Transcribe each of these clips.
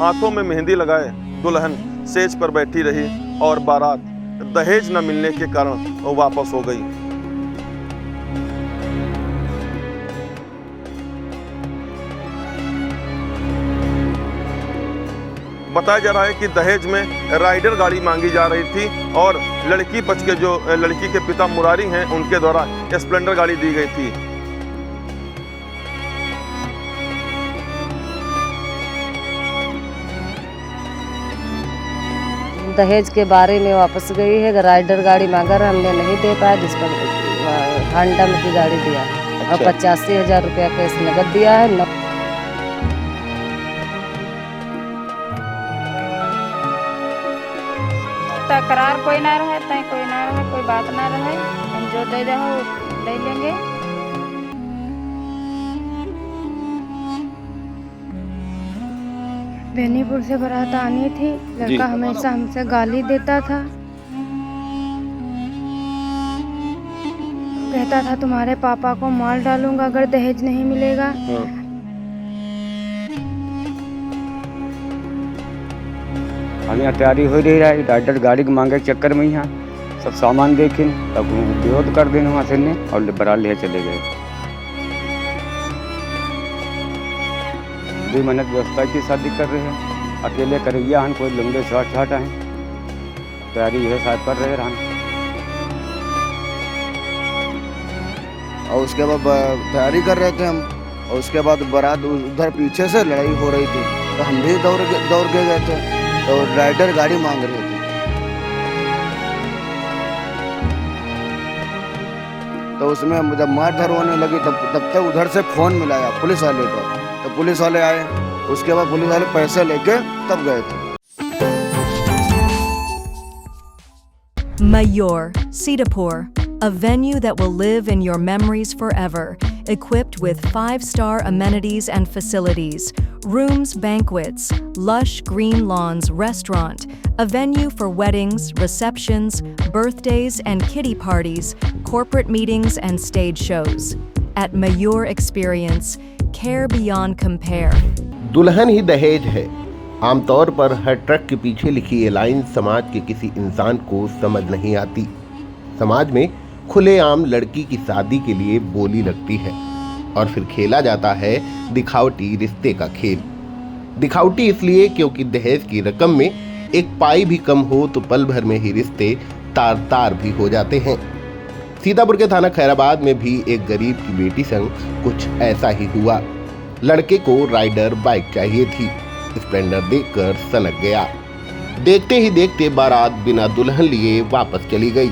हाथों में मेहंदी लगाए दुल्हन सेज पर बैठी रही और बारात दहेज न मिलने के कारण वापस हो गई। बताया जा रहा है कि दहेज में राइडर गाड़ी मांगी जा रही थी और लड़की पक्ष के जो लड़की के पिता मुरारी हैं उनके द्वारा स्प्लेंडर गाड़ी दी गई थी। दहेज के बारे में वापस गई है, राइडर गाड़ी मांगा रहा, हमने नहीं दे पाया, जिस पर हांडा में की गाड़ी दिया और 85,000 रुपया कैश नगद दिया है। तकरार कोई ना रहे, तय कोई ना रहे, कोई बात ना रहे, हम जो दे दे हो ले लेंगे। बेनीपुर से बारात आनी थी, लड़का हमेशा हमसे गाली देता था, कहता था तुम्हारे पापा को मार डालूंगा अगर दहेज नहीं मिलेगा। हमें तैयारी हो रही है, राइडर गाड़ी के मांगे चक्कर में यहाँ सब सामान देखें, तब विरोध कर देने वहाँ से ने और बारात ले चले गए। 2 महीने व्यवस्था की शादी कर रहे हैं, अकेले करैया हन, कोई लंबे शॉर्ट छाट हैं, तैयारी यह शायद कर रहे हैं। और उसके बाद तैयारी कर रहे थे हम, और उसके बाद बारात उधर पीछे से लड़ाई हो रही थी, तो हम भी दौड़ के गए थे, तो राइडर गाड़ी मांग रहे थे। तो उसमें जब मारधर होने लगी तब तक उधर से फोन मिलाया पुलिस वाले को, तो पुलिस वाले आए, उसके बाद पुलिस वाले पैसे लेके तब गए थे। Mayur, Sitapur, a venue that will live in your memories forever, equipped with 5-star amenities and facilities, rooms, banquets, lush green lawns, restaurant, a venue for weddings, receptions, birthdays and kiddie parties, corporate meetings and stage shows. At Mayur Experience, care beyond compare. दुल्हन ही दहेज है। आमतौर पर हर truck के पीछे लिखी ये line समाज के किसी इंसान को समझ नहीं आती। समाज में खुलेआम लड़की की शादी के लिए बोली लगती है और फिर खेला जाता है दिखावटी रिश्ते का खेल। दिखावटी इसलिए क्योंकि दहेज की रकम में एक पाई भी कम हो तो पल भर में ही रिश्ते तार तार भी हो जाते हैं। सीतापुर के थाना खैराबाद में भी एक गरीब की बेटी संग कुछ ऐसा ही हुआ। लड़के को राइडर बाइक चाहिए थी, स्प्लेंडर देखकर सनक गया। देखते ही देखते बारात बिना दुल्हन लिए वापस चली गई।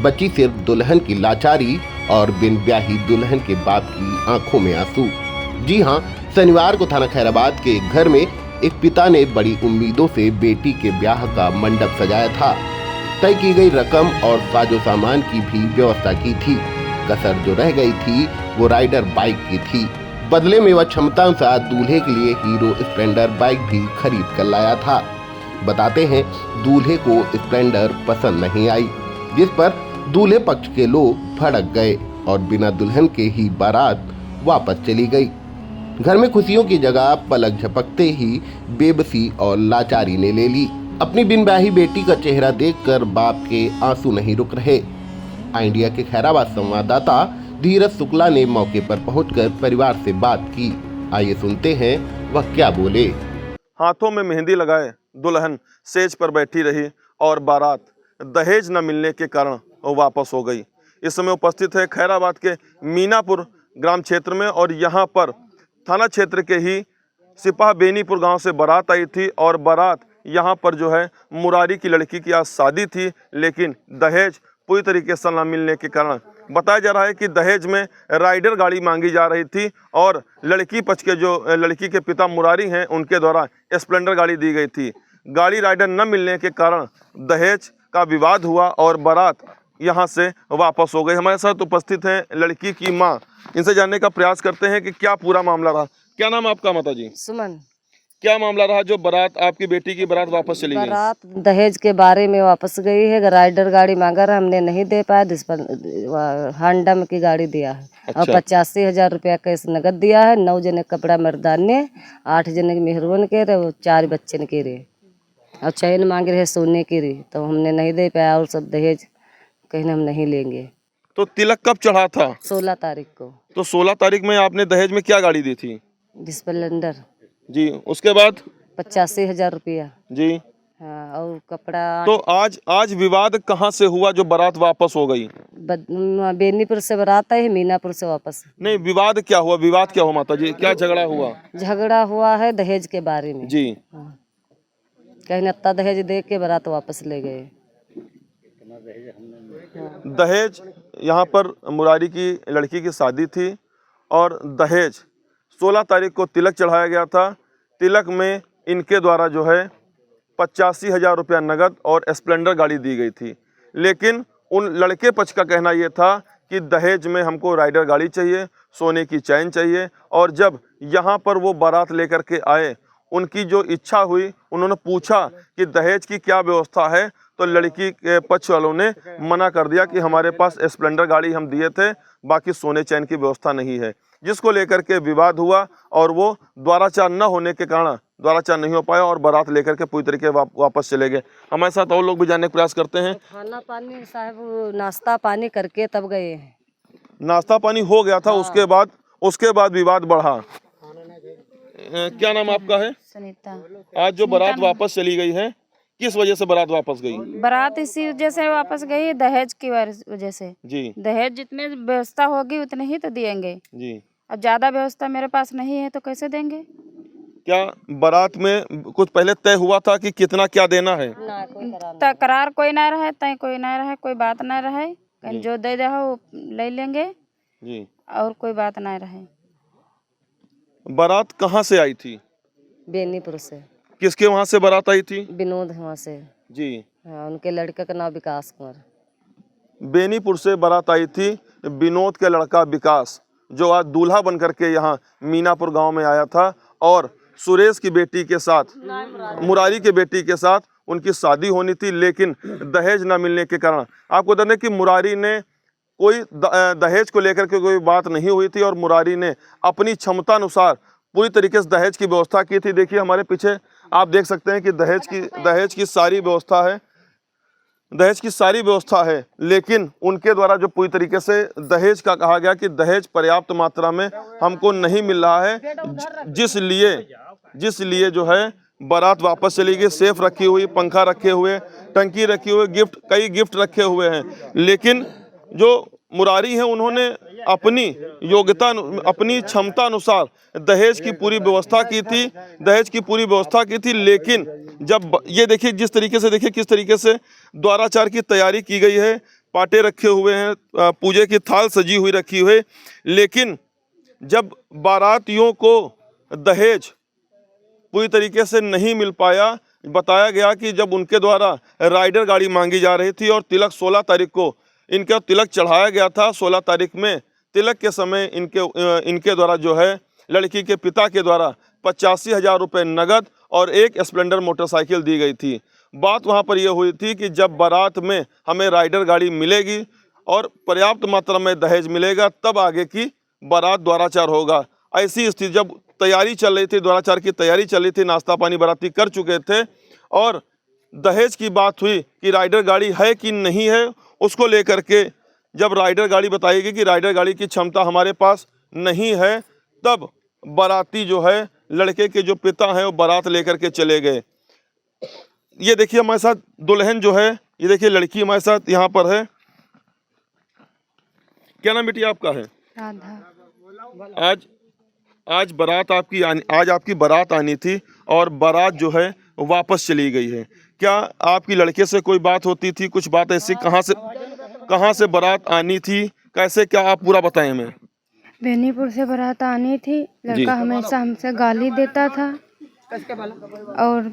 बची सिर्फ दुल्हन की लाचारी और बिन ब्याही दुल्हन के बाप की आंखों में आंसू। जी हां, शनिवार को थाना खैराबाद के एक घर में एक पिता ने बड़ी उम्मीदों से बेटी के ब्याह का मंडप सजाया था। तय की गई रकम और साजो सामान की भी व्यवस्था की थी। कसर जो रह गई थी वो राइडर बाइक की थी। बदले में वह क्षमतानुसार दूल्हे के लिए हीरो स्प्लेंडर बाइक भी खरीद कर लाया था। बताते हैं दूल्हे को स्प्लेंडर पसंद नहीं आई, जिस पर दूल्हे पक्ष के लोग भड़क गए और बिना दुल्हन के ही बारात वापस चली गई। घर में खुशियों की जगह पलक झपकते ही बेबसी और लाचारी ने ले ली। अपनी बिन ब्याही बेटी का चेहरा देखकर बाप के आंसू नहीं रुक रहे। इंडिया के खैराबाद संवाददाता धीरज शुक्ला ने मौके पर पहुंचकर परिवार से बात की। आइए सुनते हैं वह क्या बोले। हाथों में मेहंदी लगाए दुल्हन सेज पर बैठी रही और बारात दहेज न मिलने के कारण वापस हो गई। इस समय उपस्थित है खैराबाद के मीनापुर ग्राम क्षेत्र में और यहाँ पर थाना क्षेत्र के ही सिपाह बेनीपुर गांव से बारात आई थी और बारात यहाँ पर जो है मुरारी की लड़की की आज शादी थी, लेकिन दहेज पूरी तरीके से न मिलने के कारण बताया जा रहा है कि दहेज में राइडर गाड़ी मांगी जा रही थी और लड़की पक्ष के जो लड़की के पिता मुरारी हैं उनके द्वारा स्प्लेंडर गाड़ी दी गई थी। गाड़ी राइडर न मिलने के कारण दहेज का विवाद हुआ और बारात यहां से वापस हो गई। हमारे साथ उपस्थित हैं लड़की की मां, इनसे जानने का प्रयास करते हैं कि क्या पूरा मामला रहा। क्या नाम आपका माता जी? सुमन। क्या मामला रहा जो बारात आपकी बेटी की बारात वापस चली गई? बारात दहेज के बारे में वापस गई है। राइडर गाड़ी मांगा रहा, हमने नहीं दे पाया। हांडा में की गाड़ी दिया है और अच्छा। 85,000 रुपया कैश नगद दिया है। 9 जने कपड़ा मर्दाने, 8 जने के मेहरून के रहे, 4 बच्चन के रहे और चैन मांगे रहे सोने की रही, तो हमने नहीं दे पाया। और सब दहेज कहीं हम नहीं लेंगे। तो तिलक कब चढ़ा था? 16 तारीख को। तो 16 तारीख में आपने दहेज में क्या गाड़ी दी थी? स्प्लेंडर जी, उसके बाद? 85,000 रुपया। जी। हाँ, और कपड़ा। तो आज विवाद कहाँ से हुआ जो बारात वापस हो गई? बेनीपुर से बारात आई है, मीनापुर से वापस। नहीं, विवाद क्या हुआ? विवाद क्या हुआ माता जी? क्या झगड़ा हुआ? झगड़ा हुआ है दहेज के बारे में। जी। हाँ। कहीं नत्ता दहेज दे के बारात वापस ले गए। दहेज, यहाँ पर मुरारी की लड़की की शादी थी और दहेज 16 तारीख को तिलक चढ़ाया गया था। तिलक में इनके द्वारा जो है 85,000 रुपया नगद और स्प्लेंडर गाड़ी दी गई थी। लेकिन उन लड़के पक्ष का कहना ये था कि दहेज में हमको राइडर गाड़ी चाहिए, सोने की चैन चाहिए। और जब यहाँ पर वो बारात लेकर के आए, उनकी जो इच्छा हुई, उन्होंने पूछा कि दहेज की क्या व्यवस्था है, तो लड़की के पक्ष वालों ने मना कर दिया कि हमारे पास स्प्लेंडर गाड़ी हम दिए थे, बाकी सोने चैन की व्यवस्था नहीं है। जिसको लेकर के विवाद हुआ और वो द्वाराचार न होने के कारण द्वाराचार नहीं हो पाया और बारात लेकर के पूरी तरीके वापस चले गए। हमारे साथ और लोग भी जानने का प्रयास करते हैं। खाना पानी साहब, नाश्ता पानी करके तब गए हैं। नाश्ता पानी हो गया था। उसके बाद विवाद बढ़ा। क्या नाम आपका है? सुनीता। आज जो बारात वापस चली गई है, किस वजह से बारात वापस गई? बारात इसी वजह से वापस गई, दहेज की वजह से। जी। दहेज जितने व्यवस्था होगी उतने ही तो देंगे। जी। अब ज्यादा व्यवस्था मेरे पास नहीं है तो कैसे देंगे? क्या बारात में कुछ पहले तय हुआ था कि कितना क्या देना है? तकरार कोई ना रहे, तय कोई ना रहे, कोई बात ना रहे। कहीं जो दे रहा वो ले लेंगे जी। और कोई बात ना रहे। बारात कहाँ से आई थी? बेनीपुर से। किसके वहाँ से बारात आई थी? विनोद वहाँ से। जी। हाँ, उनके लड़के का नाम विकास कुमार। बेनीपुर से बारात आई थी। विनोद के लड़का विकास, जो आज दूल्हा बन करके यहाँ मीनापुर गांव में आया था, और सुरेश की बेटी के साथ, मुरारी के बेटी के साथ उनकी शादी होनी थी। लेकिन दहेज न मिलने के कारण, आपको बता दें कि मुरारी ने कोई दहेज को लेकर के कोई बात नहीं हुई थी और मुरारी ने अपनी क्षमता अनुसार पूरी तरीके से दहेज की व्यवस्था की थी। देखिए हमारे पीछे आप देख सकते हैं कि दहेज की सारी व्यवस्था है। दहेज की सारी व्यवस्था है, लेकिन उनके द्वारा जो पूरी तरीके से दहेज का कहा गया कि दहेज पर्याप्त मात्रा में हमको नहीं मिल रहा है, जिसलिए जो है बारात वापस चली गई। सेफ रखी हुई, पंखा रखे हुए, टंकी रखी हुई, कई गिफ्ट रखे हुए हैं। लेकिन जो मुरारी हैं, उन्होंने अपनी योग्यता, अपनी क्षमता अनुसार दहेज की पूरी व्यवस्था की थी। लेकिन जब ये देखिए जिस तरीके से, देखिए किस तरीके से द्वाराचार की तैयारी की गई है, पाटे रखे हुए हैं, पूजे की थाल सजी हुई रखी हुई। लेकिन जब बारातियों को दहेज पूरी तरीके से नहीं मिल पाया, बताया गया कि जब उनके द्वारा राइडर गाड़ी मांगी जा रही थी और तिलक 16 तारीख को इनका तिलक चढ़ाया गया था। 16 तारीख में तिलक के समय इनके द्वारा जो है लड़की के पिता के द्वारा 85,000 रुपये नगद और एक स्प्लेंडर मोटरसाइकिल दी गई थी। बात वहां पर यह हुई थी कि जब बारात में हमें राइडर गाड़ी मिलेगी और पर्याप्त मात्रा में दहेज मिलेगा, तब आगे की बारात द्वाराचार होगा। ऐसी स्थिति जब तैयारी चल रही थी, द्वाराचार की तैयारी चल रही थी, नाश्ता पानी बाराती कर चुके थे और दहेज की बात हुई कि राइडर गाड़ी है कि नहीं है। उसको लेकर के जब राइडर गाड़ी बताएगी कि राइडर गाड़ी की क्षमता हमारे पास नहीं है, तब बाराती जो है, लड़के के जो पिता हैं, वो बारात लेकर के चले गए। ये देखिए हमारे साथ दुल्हन जो है, ये देखिए लड़की हमारे साथ यहाँ पर है। क्या नाम बेटी आपका है? राधा। आज बारात आपकी बारात आनी थी और बारात जो है वापस चली गई है। क्या आपकी लड़के से कोई बात होती थी? कुछ बात ऐसी कहाँ से बारात आनी थी, कैसे, क्या आप पूरा बताएं हमें। बेनीपुर से बारात आनी थी। लड़का हमेशा हमसे गाली देता था और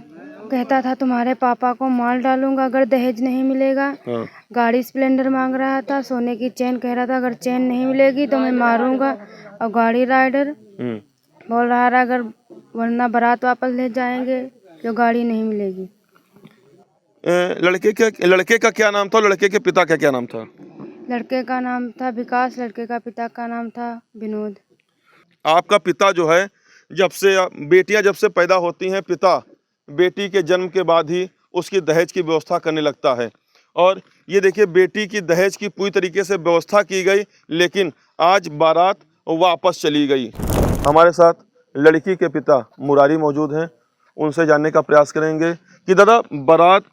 कहता था तुम्हारे पापा को मार डालूंगा अगर दहेज नहीं मिलेगा। हाँ। गाड़ी स्प्लेंडर मांग रहा था, सोने की चेन कह रहा था अगर चेन नहीं मिलेगी तो मैं मारूंगा, और गाड़ी राइडर बोल रहा था अगर वरना बारात वापस ले जाएंगे, जो गाड़ी नहीं मिलेगी। लड़के का क्या नाम था, लड़के के पिता का क्या नाम था? लड़के का नाम था विकास, लड़के का पिता का नाम था विनोद। आपका पिता जो है, बेटियां जब से पैदा होती हैं, पिता बेटी के जन्म के बाद ही उसकी दहेज की व्यवस्था करने लगता है। और ये देखिए, बेटी की दहेज की पूरी तरीके से व्यवस्था की गई, लेकिन आज बारात वापस चली गई। हमारे साथ लड़की के पिता मुरारी मौजूद हैं, उनसे जानने का प्रयास करेंगे कि दादा, बारात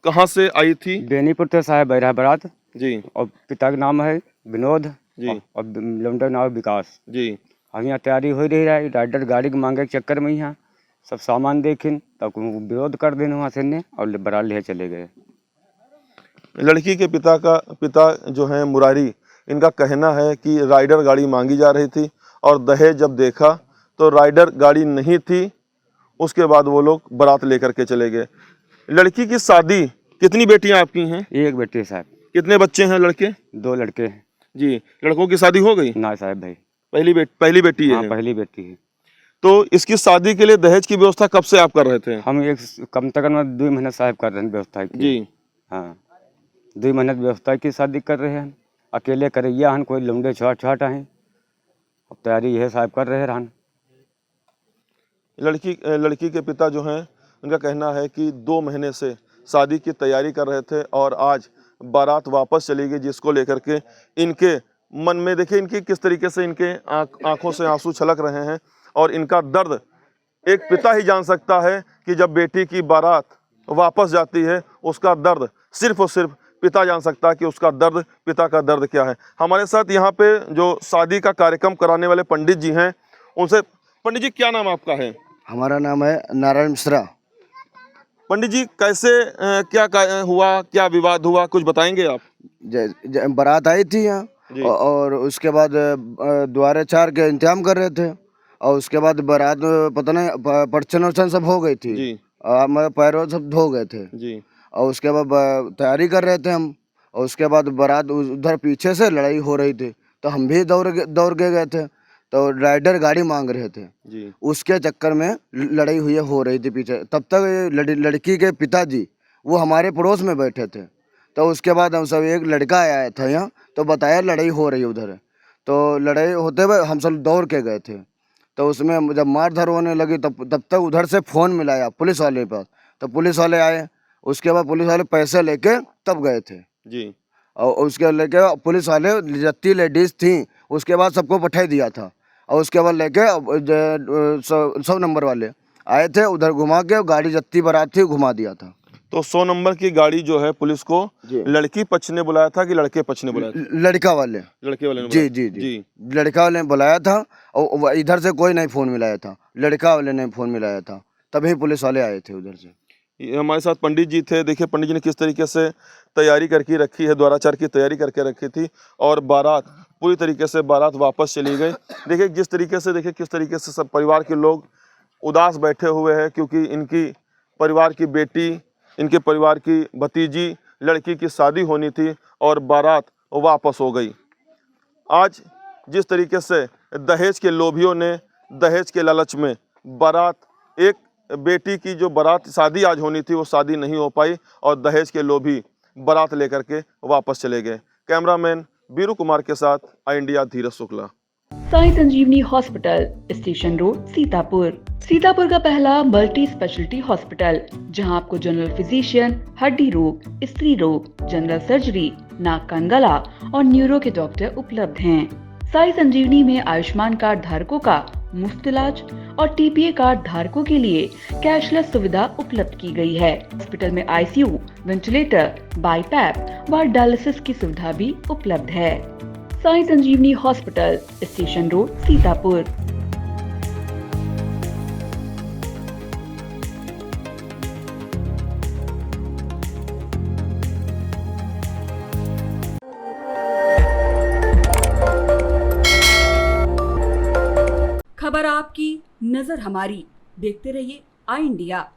कहाँ से आई थी? बेनीपुर से साहब बहरा बारात जी। और पिता का नाम है विनोद जी। और लौंडा का नाम है विकास जी। हम यहाँ तैयारी हो रही है, राइडर गाड़ी के मांगे के चक्कर में यहाँ सब सामान देखिन, तब विरोध कर देने वहाँ से ने और बारात ले चले गए। लड़की के पिता जो है मुरारी, इनका कहना है कि राइडर गाड़ी मांगी जा रही थी और दहेज जब देखा तो राइडर गाड़ी नहीं थी, उसके बाद वो लोग बारात लेकर के चले गए। लड़की की शादी, कितनी बेटियां आपकी हैं? एक बेटी है साहब। कितने बच्चे हैं लड़के? 2 लड़के हैं जी। लड़कों की शादी हो गई? ना साहब भाई, पहली बेटी है? हाँ, पहली बेटी है। तो इसकी शादी के लिए दहेज की व्यवस्था कब से आप कर रहे थे? हम कम से कम 2 महीने साहब कर रहे हैं व्यवस्था की। जी। हाँ, 2 महीने व्यवस्था की शादी कर रहे हैं, अकेले करैया हन, कोई लौंडे छोट हैं, अब तैयारी यह साहब कर रहे हैं। लड़की के पिता जो हैं, उनका कहना है कि 2 महीने से शादी की तैयारी कर रहे थे और आज बारात वापस चली गई, जिसको लेकर के इनके मन में, देखिए इनकी किस तरीके से इनके आंखों से आंसू छलक रहे हैं। और इनका दर्द एक पिता ही जान सकता है कि जब बेटी की बारात वापस जाती है, उसका दर्द सिर्फ और सिर्फ पिता जान सकता है कि उसका दर्द, पिता का दर्द क्या है। हमारे साथ यहाँ पे जो शादी का कार्यक्रम कराने वाले पंडित जी हैं, उनसे, पंडित जी क्या नाम आपका है? हमारा नाम है नारायण मिश्रा। पंडित जी, कैसे क्या हुआ, क्या विवाद हुआ, कुछ बताएंगे आप? बारात आई थी यहाँ और उसके बाद द्वारे 4 के इंतजाम कर रहे थे और उसके बाद बारात पता नहीं परचन वर्चन सब हो गई थी जी। हमारे पैरों सब धो गए थे जी। और उसके बाद तैयारी कर रहे थे हम, और उसके बाद बारात उधर पीछे से लड़ाई हो रही थी, तो हम भी दौड़ के गए थे, तो राइडर गाड़ी मांग रहे थे जी। उसके चक्कर में लड़ाई हो रही थी पीछे। तब तक लड़की के पिताजी वो हमारे पड़ोस में बैठे थे, तो उसके बाद हम सब, एक लड़का आया था यहाँ, तो बताया लड़ाई हो रही उधर। तो लड़ाई होते हुए हम सब दौड़ के गए थे, तो उसमें जब मारधर होने लगी तब तक उधर से फ़ोन मिलाया पुलिस वाले के पास, तो पुलिस वाले आए। उसके बाद पुलिस वाले पैसे लेके तब गए थे जी। और उसके लेके पुलिस वाले जितनी लेडीज़ थी उसके बाद सबको पठा दिया था, और उसके बाद लेके 100 नंबर वाले आए थे, उधर घुमा के गाड़ी जितनी बारात थी घुमा दिया था। तो 100 नंबर की गाड़ी जो है पुलिस को लड़की पक्ष ने बुलाया था कि लड़के पक्ष ने बुलाया था? लड़के वाले ने जी। लड़का वाले ने बुलाया था, और इधर से कोई नहीं फ़ोन मिलाया था, लड़का वाले ने फ़ोन मिलाया था, तभी पुलिस वाले आए थे उधर से। हमारे साथ पंडित जी थे। देखिए पंडित जी ने किस तरीके से तैयारी करके रखी है, द्वाराचार की तैयारी करके रखी थी, और बारात पूरी तरीके से बारात वापस चली गई। देखिए किस तरीके से सब परिवार के लोग उदास बैठे हुए हैं, क्योंकि इनकी परिवार की बेटी, इनके परिवार की भतीजी लड़की की शादी होनी थी और बारात वापस हो गई। आज जिस तरीके से दहेज के लोभियों ने, दहेज के लालच में बारात, एक बेटी की जो बारात शादी आज होनी थी वो शादी नहीं हो पाई, और दहेज के लोभी बारात लेकर के वापस चले गए। कैमरामैन बीरू कुमार के साथ आई इंडिया धीरज शुक्ला। साई संजीवनी हॉस्पिटल, स्टेशन रोड, सीतापुर का पहला मल्टी स्पेशलिटी हॉस्पिटल, जहां आपको जनरल फिजिशियन, हड्डी रोग, स्त्री रोग, जनरल सर्जरी, नाक कान गला और न्यूरो के डॉक्टर उपलब्ध हैं। साई संजीवनी में आयुष्मान कार्ड धारकों का मुफ्त इलाज और TPA कार्ड धारकों के लिए कैशलेस सुविधा उपलब्ध की गई है। हॉस्पिटल में ICU, वेंटिलेटर, बाईपैप व डायलिसिस की सुविधा भी उपलब्ध है। साई संजीवनी हॉस्पिटल, स्टेशन रोड, सीतापुर। खबर आपकी, नजर हमारी। देखते रहिए आई इंडिया।